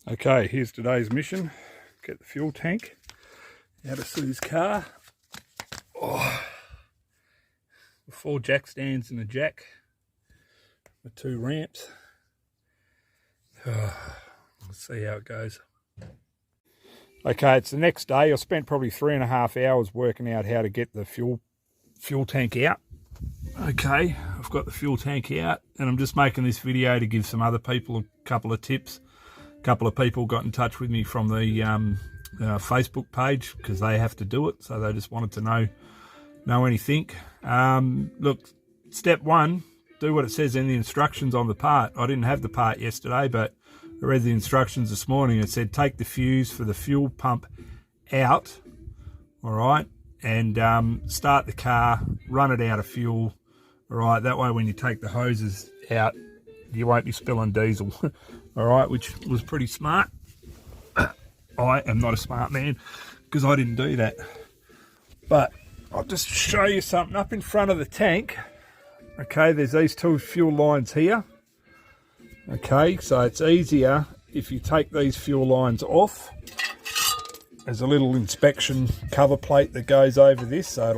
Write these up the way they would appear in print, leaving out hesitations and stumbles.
Okay, here's today's mission. Get the fuel tank out of Sue's car. Oh, 4 jack stands and a jack with 2 ramps. Let's see how it goes. Okay, it's the next day. I spent probably 3.5 hours working out how to get the fuel tank out. Okay, I've got the fuel tank out and I'm just making this video to give some other people a couple of tips. A couple of people got in touch with me from the Facebook page because they have to do it, so they just wanted to know anything. Look, step 1, do what it says in the instructions on the part. I didn't have the part yesterday, but I read the instructions this morning. It said take the fuse for the fuel pump out, all right, and start the car, run it out of fuel, all right. That way when you take the hoses out, you won't be spilling diesel, all right, which was pretty smart. I am not a smart man because I didn't do that. But I'll just show you something up in front of the tank. Okay, there's these 2 fuel lines here. Okay, so it's easier if you take these fuel lines off. There's a little inspection cover plate that goes over this, so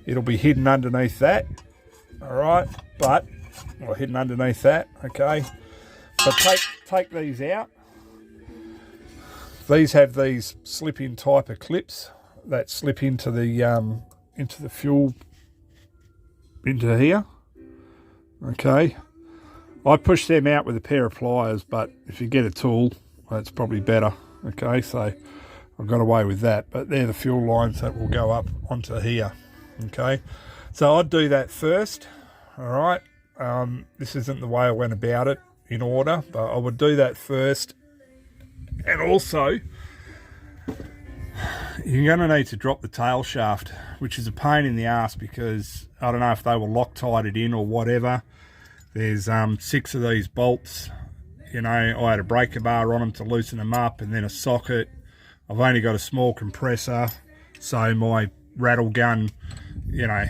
it'll be hidden underneath that. All right, hidden underneath that. Okay, so take these out. These have these slip-in type of clips that slip into the fuel into here. Okay, I push them out with a pair of pliers, but if you get a tool, that's probably better. Okay, so I've got away with that, but they're the fuel lines that will go up onto here. Okay, so I'd do that first. All right, this isn't the way I went about it in order, but I would do that first. And also, you're going to need to drop the tail shaft, which is a pain in the ass because I don't know if they were Loctited in or whatever. There's 6 of these bolts. You know, I had a breaker bar on them to loosen them up, and then a socket. I've only got a small compressor, so my rattle gun, you know,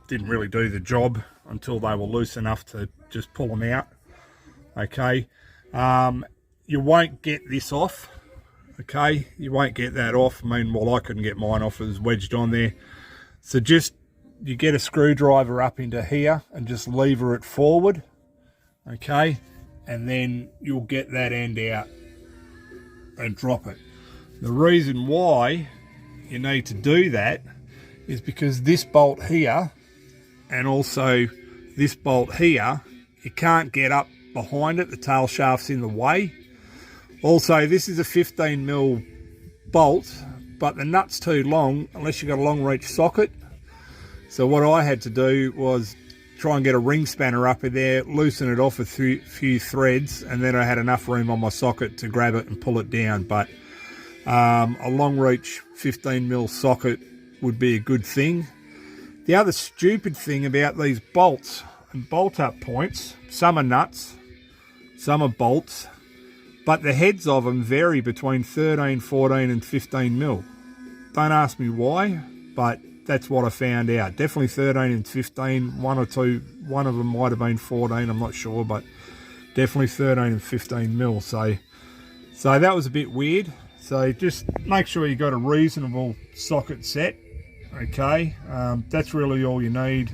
didn't really do the job until they were loose enough to just pull them out. Okay. You won't get this off, okay? You won't get that off. I mean, well, I couldn't get mine off. It was wedged on there. So just, you get a screwdriver up into here and just lever it forward, okay? And then you'll get that end out and drop it. The reason why you need to do that is because this bolt here and also this bolt here, you can't get up behind it. The tail shaft's in the way. Also, this is a 15mm bolt, but the nut's too long unless you've got a long reach socket. So what I had to do was try and get a ring spanner up in there, loosen it off a few threads, and then I had enough room on my socket to grab it and pull it down. But a long reach 15mm socket would be a good thing. The other stupid thing about these bolts and bolt up points, some are nuts, some are bolts, but the heads of them vary between 13, 14 and 15mm. Don't ask me why, but that's what I found out. Definitely 13 and 15, one of them might have been 14, I'm not sure, but definitely 13 and 15mm. So that was a bit weird. So just make sure you got a reasonable socket set, okay? That's really all you need.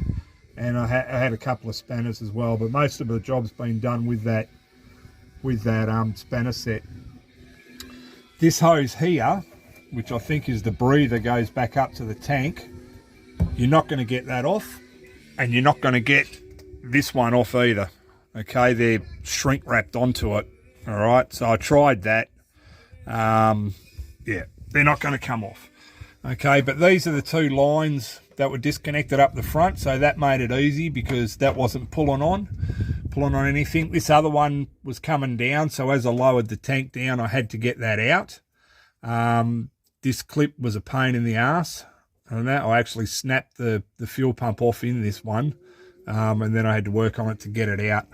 And I had a couple of spanners as well, but most of the job's been done with that spanner set. This hose here, which I think is the breather, goes back up to the tank. You're not going to get that off, and you're not going to get this one off either. Okay, they're shrink wrapped onto it. All right, so I tried that. Yeah, they're not going to come off. Okay, but these are the 2 lines that were disconnected up the front, so that made it easy because that wasn't pulling on anything. This other one was coming down, so as I lowered the tank down, I had to get that out. This clip was a pain in the ass, and that I actually snapped the fuel pump off in this one, and then I had to work on it to get it out.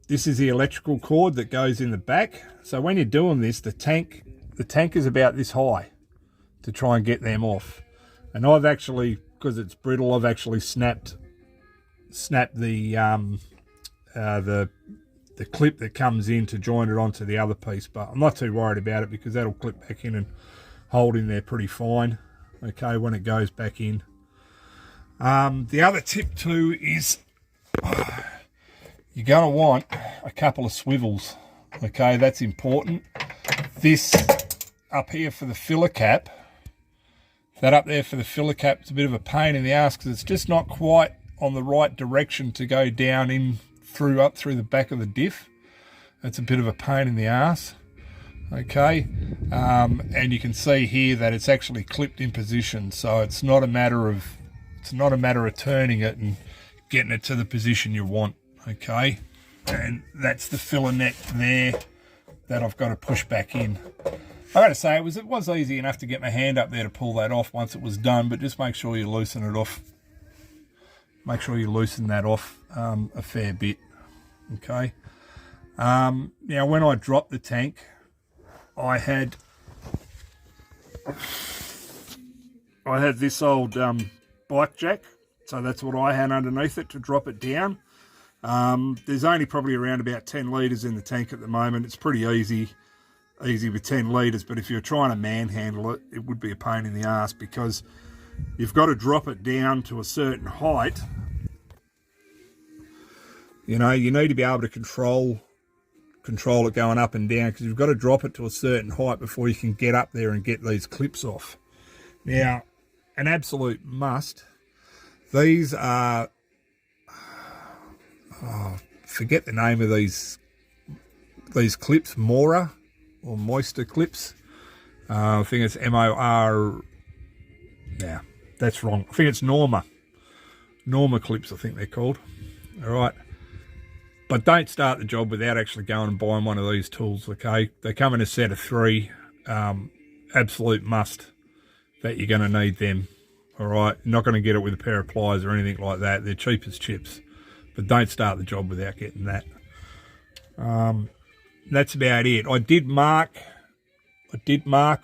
This is the electrical cord that goes in the back. So when you're doing this, the tank is about this high to try and get them off. And I've actually, because it's brittle, I've actually snapped the the clip that comes in to join it onto the other piece, but I'm not too worried about it because that'll clip back in and hold in there pretty fine, okay, when it goes back in. The other tip too is you're going to want a couple of swivels, okay, that's important. This up here for the filler cap, that up there for the filler cap, it's a bit of a pain in the ass because it's just not quite on the right direction to go down in up through the back of the diff. It's a bit of a pain in the ass, okay, and you can see here that it's actually clipped in position, so it's not a matter of turning it and getting it to the position you want, okay. And that's the filler net there that I've got to push back in. I got to say, it was easy enough to get my hand up there to pull that off once it was done, but just make sure you loosen it off. Make sure you loosen that off a fair bit, okay. Now, when I dropped the tank, I had this old bike jack, so that's what I had underneath it to drop it down. There's only probably around about 10 litres in the tank at the moment. It's pretty easy with 10 litres, but if you're trying to manhandle it, it would be a pain in the ass because you've got to drop it down to a certain height. You know, you need to be able to control it going up and down because you've got to drop it to a certain height before you can get up there and get these clips off. Now, an absolute must. These are, forget the name of these clips, Mora or Moisture clips. I think it's M-O-R. Yeah, that's wrong. I think it's Norma clips, I think they're called. All right. But don't start the job without actually going and buying one of these tools, okay? They come in a set of 3. Absolute must that you're going to need them, all right? You're not going to get it with a pair of pliers or anything like that. They're cheap as chips. But don't start the job without getting that. That's about it. I did mark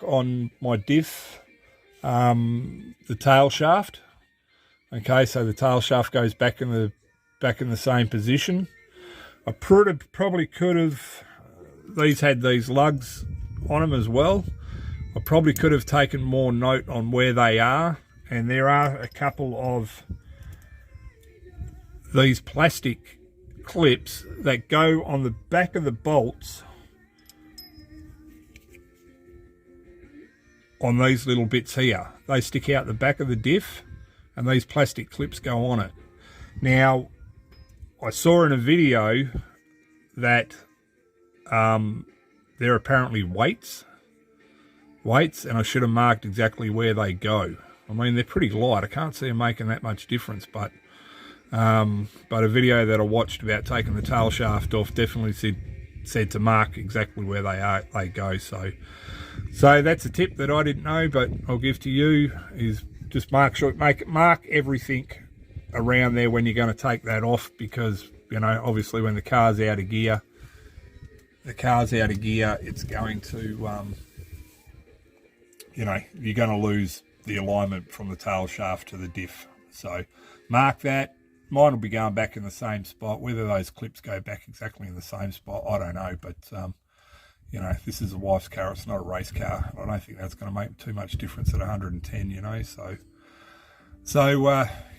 on my diff the tail shaft. Okay, so the tail shaft goes back in the same position. I probably could have, these had these lugs on them as well. I probably could have taken more note on where they are, and there are a couple of these plastic clips that go on the back of the bolts on these little bits here. They stick out the back of the diff and these plastic clips go on it. Now, I saw in a video that they're apparently weights, and I should have marked exactly where they go. I mean, they're pretty light. I can't see them making that much difference, but a video that I watched about taking the tail shaft off definitely said to mark exactly where they go. So that's a tip that I didn't know, but I'll give to you, is just mark everything around there when you're going to take that off, because, you know, obviously when the car's out of gear, it's going to, you know, you're going to lose the alignment from the tail shaft to the diff. So mark that. Mine will be going back in the same spot. Whether those clips go back exactly in the same spot, I don't know, but you know, this is a wife's car, it's not a race car. I don't think that's going to make too much difference at 110, you know. So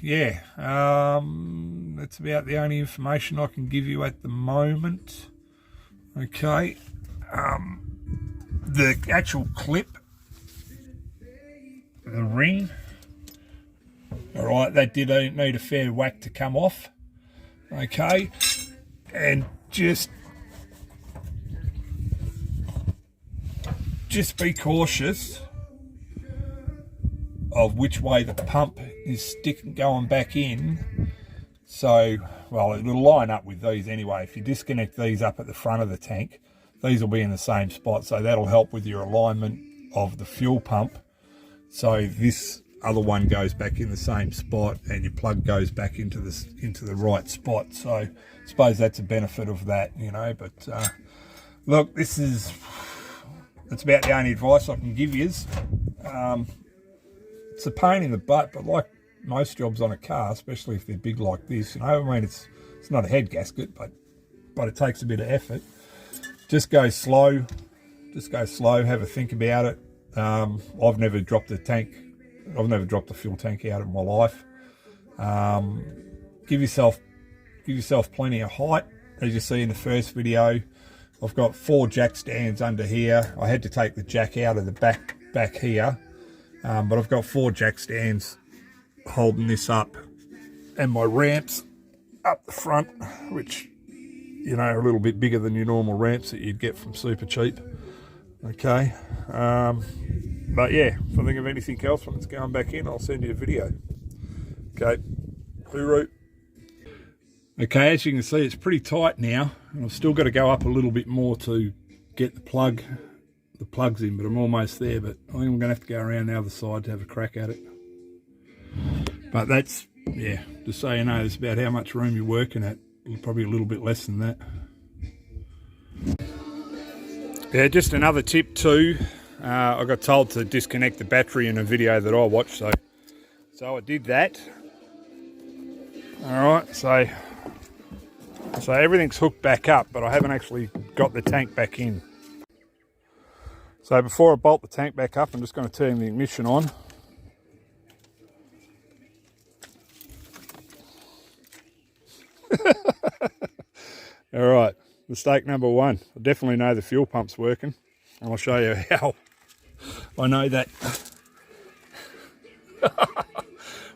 yeah, that's about the only information I can give you at the moment. Okay, the actual clip, the ring, all right, that did need a fair whack to come off. Okay, and just be cautious of which way the pump is going back in. So, well, it'll line up with these anyway. If you disconnect these up at the front of the tank, these will be in the same spot, so that'll help with your alignment of the fuel pump. So this other one goes back in the same spot and your plug goes back into the right spot. So I suppose that's a benefit of that, you know. But look, that's about the only advice I can give you. It's a pain in the butt, but like most jobs on a car, especially if they're big like this, you know, I mean, it's not a head gasket, but but it takes a bit of effort. Just go slow. Just go slow. Have a think about it. I've never dropped a tank. I've never dropped a fuel tank out in my life. Give yourself plenty of height. As you see in the first video, I've got 4 jack stands under here. I had to take the jack out of the back here, but I've got 4 jack stands holding this up, and my ramps up the front, which, you know, are a little bit bigger than your normal ramps that you'd get from Super Cheap. Okay, but yeah, if I think of anything else when it's going back in, I'll send you a video. Okay, hooroo. Okay, as you can see, it's pretty tight now, and I've still got to go up a little bit more to get the plugs in, but I'm almost there. But I think I'm going to have to go around the other side to have a crack at it. But that's, yeah, just so you know, it's about how much room you're working at. Probably a little bit less than that. Yeah, just another tip too. I got told to disconnect the battery in a video that I watched, so I did that. All right, so everything's hooked back up, but I haven't actually got the tank back in. So before I bolt the tank back up, I'm just going to turn the ignition on. All right, mistake number 1. I definitely know the fuel pump's working, and I'll show you how I know that.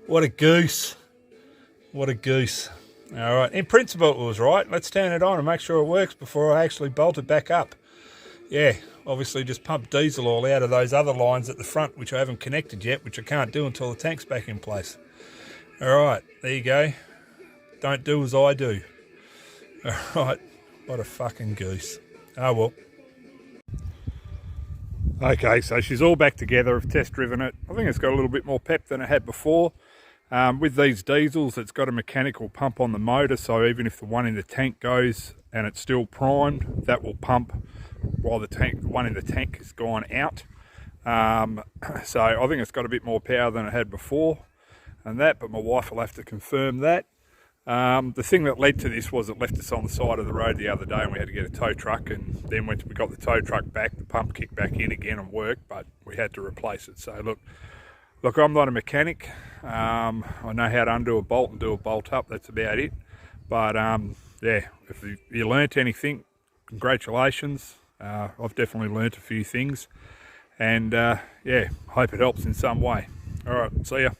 What a goose. What a goose. All right, in principle it was right. Let's turn it on and make sure it works before I actually bolt it back up. Yeah, obviously just pump diesel oil out of those other lines at the front, which I haven't connected yet, which I can't do until the tank's back in place. All right, there you go. Don't do as I do. All right, what a fucking goose. Oh well. Okay, so she's all back together. I've test driven it. I think it's got a little bit more pep than it had before. With these diesels, it's got a mechanical pump on the motor, so even if the one in the tank goes and it's still primed, that will pump while the one in the tank has gone out. So I think it's got a bit more power than it had before, and that. But my wife will have to confirm that. The thing that led to this was it left us on the side of the road the other day, and we had to get a tow truck. And then when we got the tow truck back, the pump kicked back in again and worked, but we had to replace it. So look, I'm not a mechanic. I know how to undo a bolt and do a bolt up. That's about it. But yeah, if you learnt anything, congratulations. I've definitely learnt a few things, and yeah, hope it helps in some way. All right, see ya.